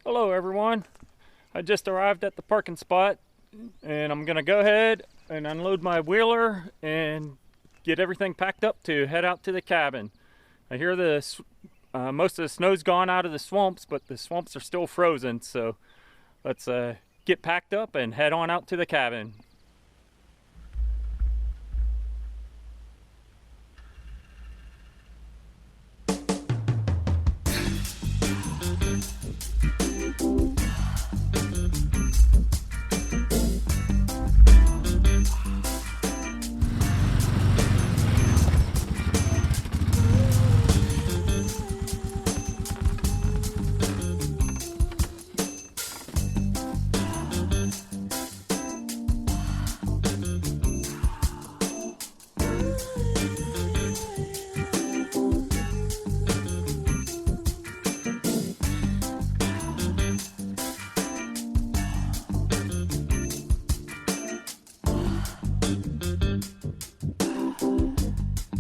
Hello everyone. I just arrived at the parking spot and I'm gonna go ahead and unload my wheeler and get everything packed up to head out to the cabin. I hear most of the snow's gone out of the swamps, but the swamps are still frozen, so let's get packed up and head on out to the cabin.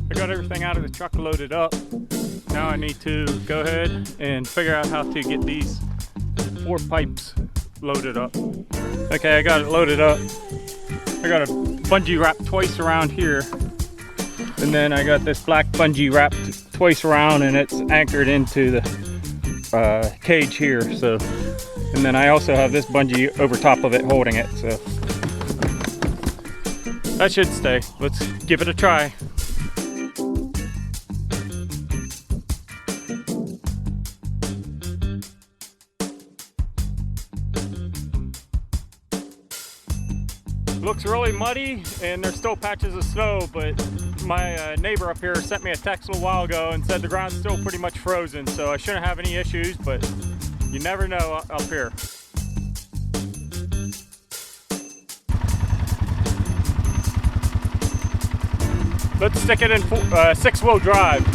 I got everything out of the truck loaded up. Now I need to go ahead and figure out how to get these 4 pipes loaded up. Okay, I got it loaded up. I got a bungee wrap twice around here, and then I got this black bungee wrapped twice around, and it's anchored into the cage here. So, and then I also have this bungee over top of it holding it. So that should stay. Let's give it a try. Looks really muddy and there's still patches of snow, but my neighbor up here sent me a text a little while ago and said the ground's still pretty much frozen, so I shouldn't have any issues, but you never know up here. Let's stick it in 6-wheel drive.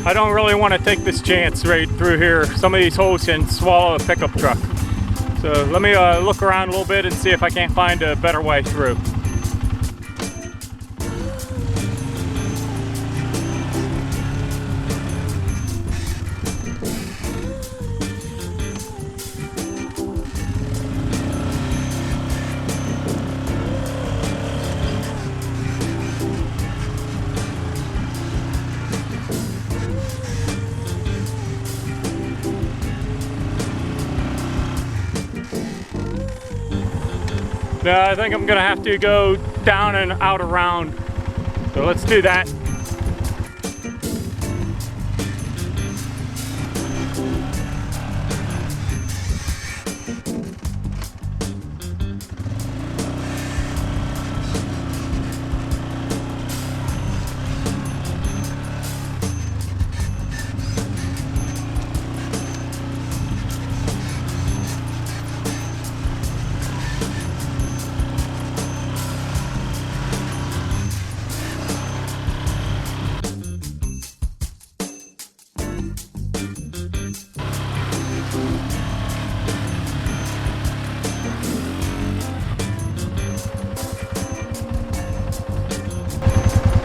I don't really want to take this chance right through here. Some of these holes can swallow a pickup truck. So let me look around a little bit and see if I can't find a better way through. No, I think I'm gonna have to go down and out around. So let's do that.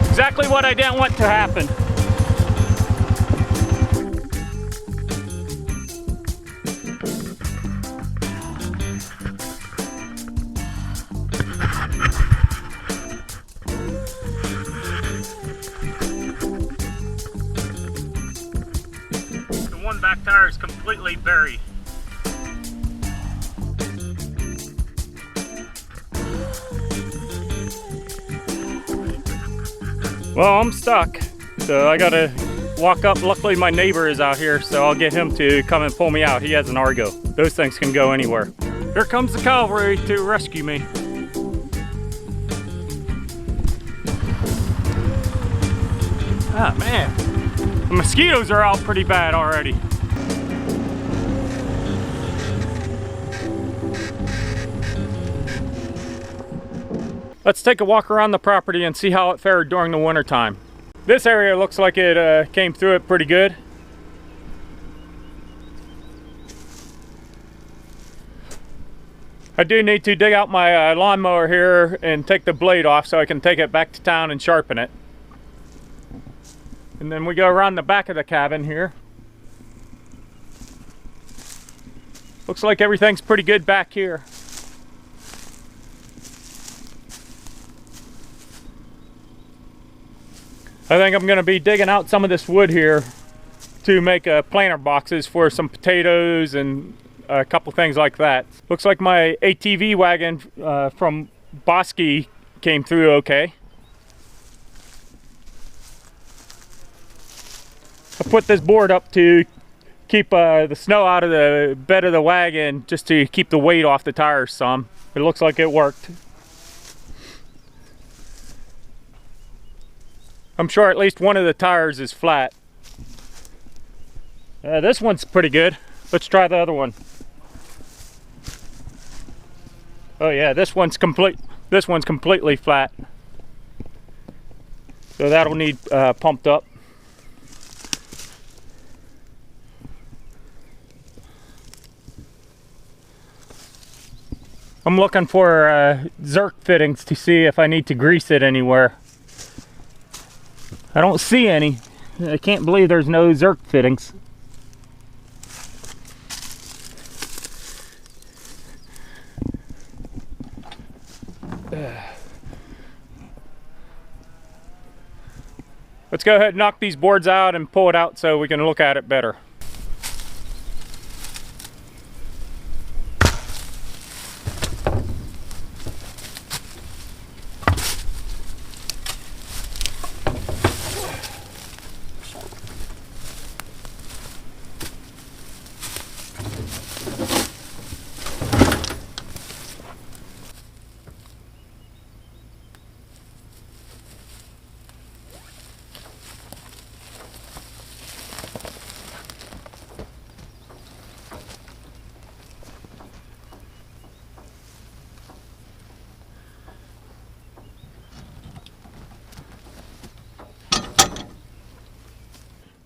Exactly what I didn't want to happen. The one back tire is completely buried. Well, I'm stuck, so I gotta walk up. Luckily my neighbor is out here, so I'll get him to come and pull me out. He has an Argo. Those things can go anywhere. Here comes the cavalry to rescue me. Ah, man. The mosquitoes are out pretty bad already. Let's take a walk around the property and see how it fared during the winter time. This area looks like it came through it pretty good. I do need to dig out my lawnmower here and take the blade off so I can take it back to town and sharpen it. And then we go around the back of the cabin here. Looks like everything's pretty good back here. I think I'm going to be digging out some of this wood here to make planter boxes for some potatoes and a couple things like that. Looks like my ATV wagon from Bosky came through okay. I put this board up to keep the snow out of the bed of the wagon, just to keep the weight off the tires some. It looks like it worked. I'm sure at least one of the tires is flat. This one's pretty good. Let's try the other one. Oh yeah, this one's completely flat. So that'll need pumped up. I'm looking for Zerk fittings to see if I need to grease it anywhere. I don't see any. I can't believe there's no Zerk fittings. Let's go ahead and knock these boards out and pull it out so we can look at it better.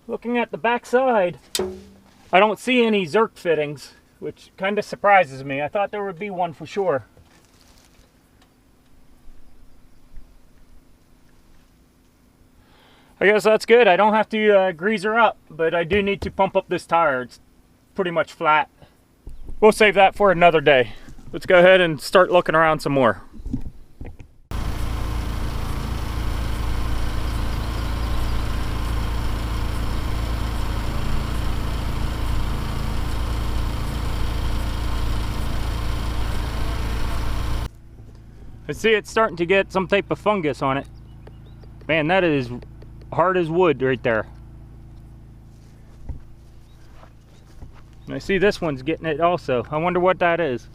Looking at the back side, I don't see any Zerk fittings, which kind of surprises me. I thought there would be one for sure. I guess that's good. I don't have to grease her up, but I do need to pump up this tire. It's pretty much flat. We'll save that for another day. Let's go ahead and start looking around some more. I see it's starting to get some type of fungus on it. Man, that is hard as wood right there. And I see this one's getting it also. I wonder what that is.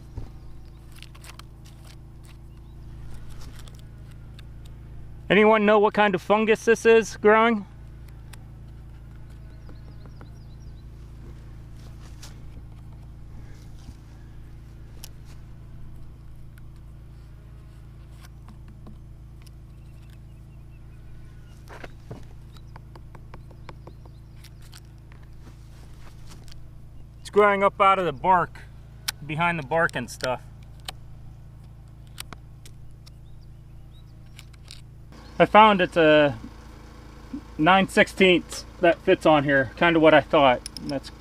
Anyone know what kind of fungus this is growing? It's growing up out of the bark, behind the bark and stuff. I found it's a 9/16 that fits on here, kind of what I thought. That's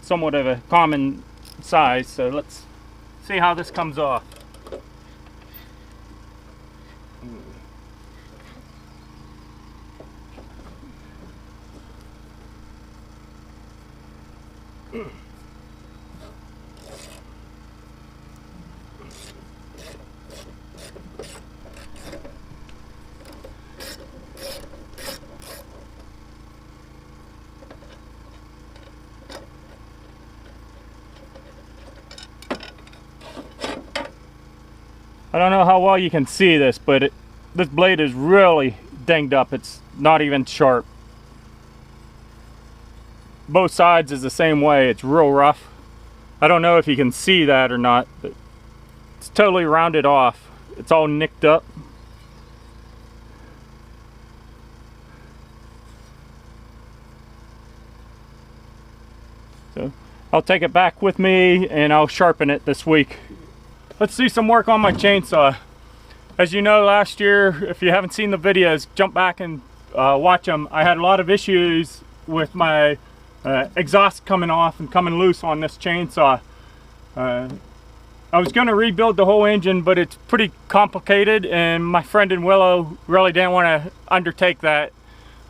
somewhat of a common size, so let's see how this comes off. I don't know how well you can see this, but this blade is really dinged up. It's not even sharp. Both sides is the same way. It's real rough. I don't know if you can see that or not, but it's totally rounded off. It's all nicked up. So I'll take it back with me and I'll sharpen it this week. Let's do some work on my chainsaw. As you know, last year, if you haven't seen the videos, jump back and watch them. I had a lot of issues with my exhaust coming off and coming loose on this chainsaw. I was going to rebuild the whole engine, but it's pretty complicated, and my friend in Willow really didn't want to undertake that.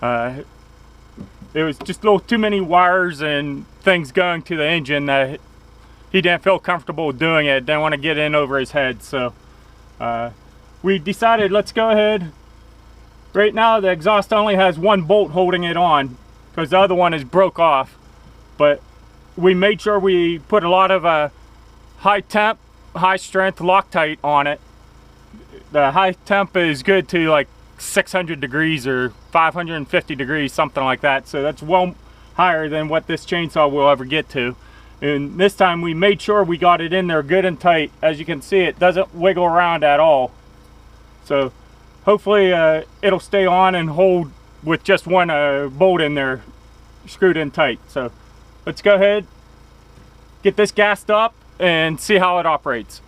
It was just a little too many wires and things going to the engine that he didn't feel comfortable doing it, didn't want to get in over his head. So we decided, let's go ahead. Right now the exhaust only has one bolt holding it on because the other one is broke off, but we made sure we put a lot of high temp, high strength Loctite on it. The high temp is good to like 600 degrees or 550 degrees, something like that. So that's well higher than what this chainsaw will ever get to. And this time we made sure we got it in there good and tight. As you can see, it doesn't wiggle around at all. So hopefully it'll stay on and hold with just one bolt in there screwed in tight. So let's go ahead, get this gassed up and see how it operates.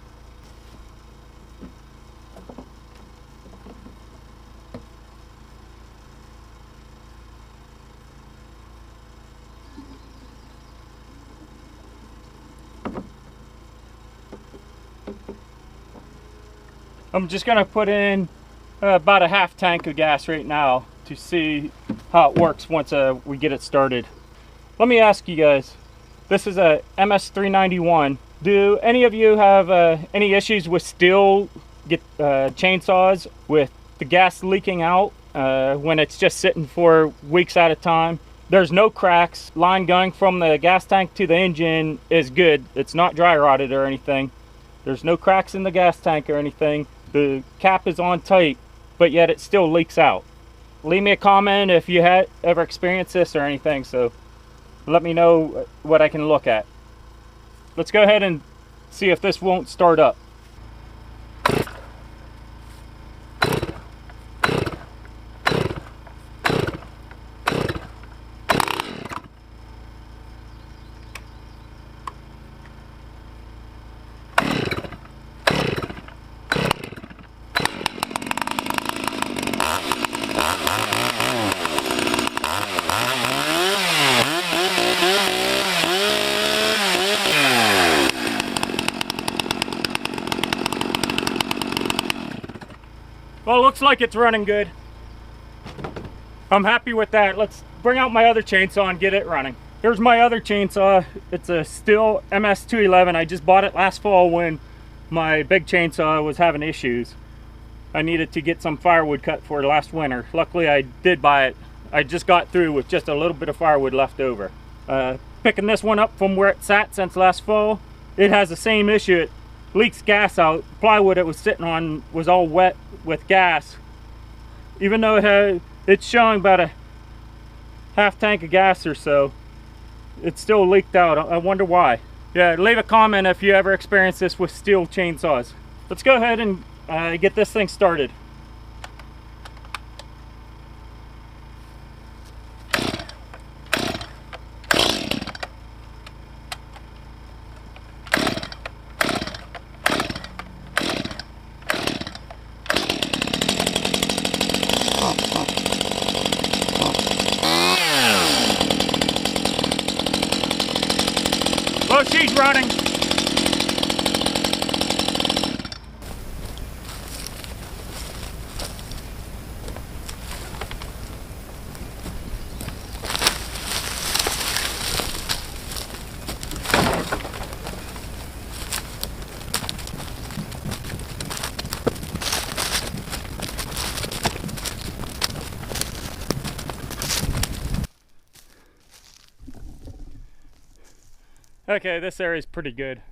I'm just gonna put in about a half tank of gas right now to see how it works once we get it started. Let me ask you guys, this is a MS391. Do any of you have any issues with steel chainsaws with the gas leaking out when it's just sitting for weeks at a time? There's no cracks. Line going from the gas tank to the engine is good. It's not dry rotted or anything. There's no cracks in the gas tank or anything. The cap is on tight, but yet it still leaks out. Leave me a comment if you had ever experienced this or anything, so let me know what I can look at. Let's go ahead and see if this won't start up. Well, it looks like it's running good. I'm happy with that. Let's bring out my other chainsaw and get it running. Here's my other chainsaw. It's a Stihl MS211. I just bought it last fall when my big chainsaw was having issues. I needed to get some firewood cut for last winter. Luckily, I did buy it. I just got through with just a little bit of firewood left over. Picking this one up from where it sat since last fall, it has the same issue. It leaks gas out. Plywood it was sitting on was all wet with gas. Even though it's showing about a half tank of gas or so, it still leaked out. I wonder why. Yeah, leave a comment if you ever experienced this with Stihl chainsaws. Let's go ahead and get this thing started. Well, she's running. Okay, this area is pretty good.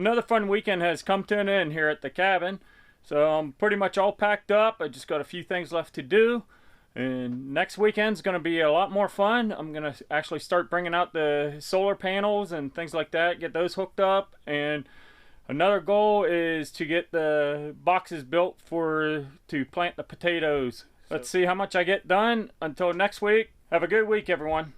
another fun weekend has come to an end here at the cabin. So I'm pretty much all packed up. I just got a few things left to do. And next weekend's going to be a lot more fun. I'm going to actually start bringing out the solar panels and things like that, get those hooked up. And another goal is to get the boxes built to plant the potatoes. Let's see how much I get done. Until next week, have a good week, everyone.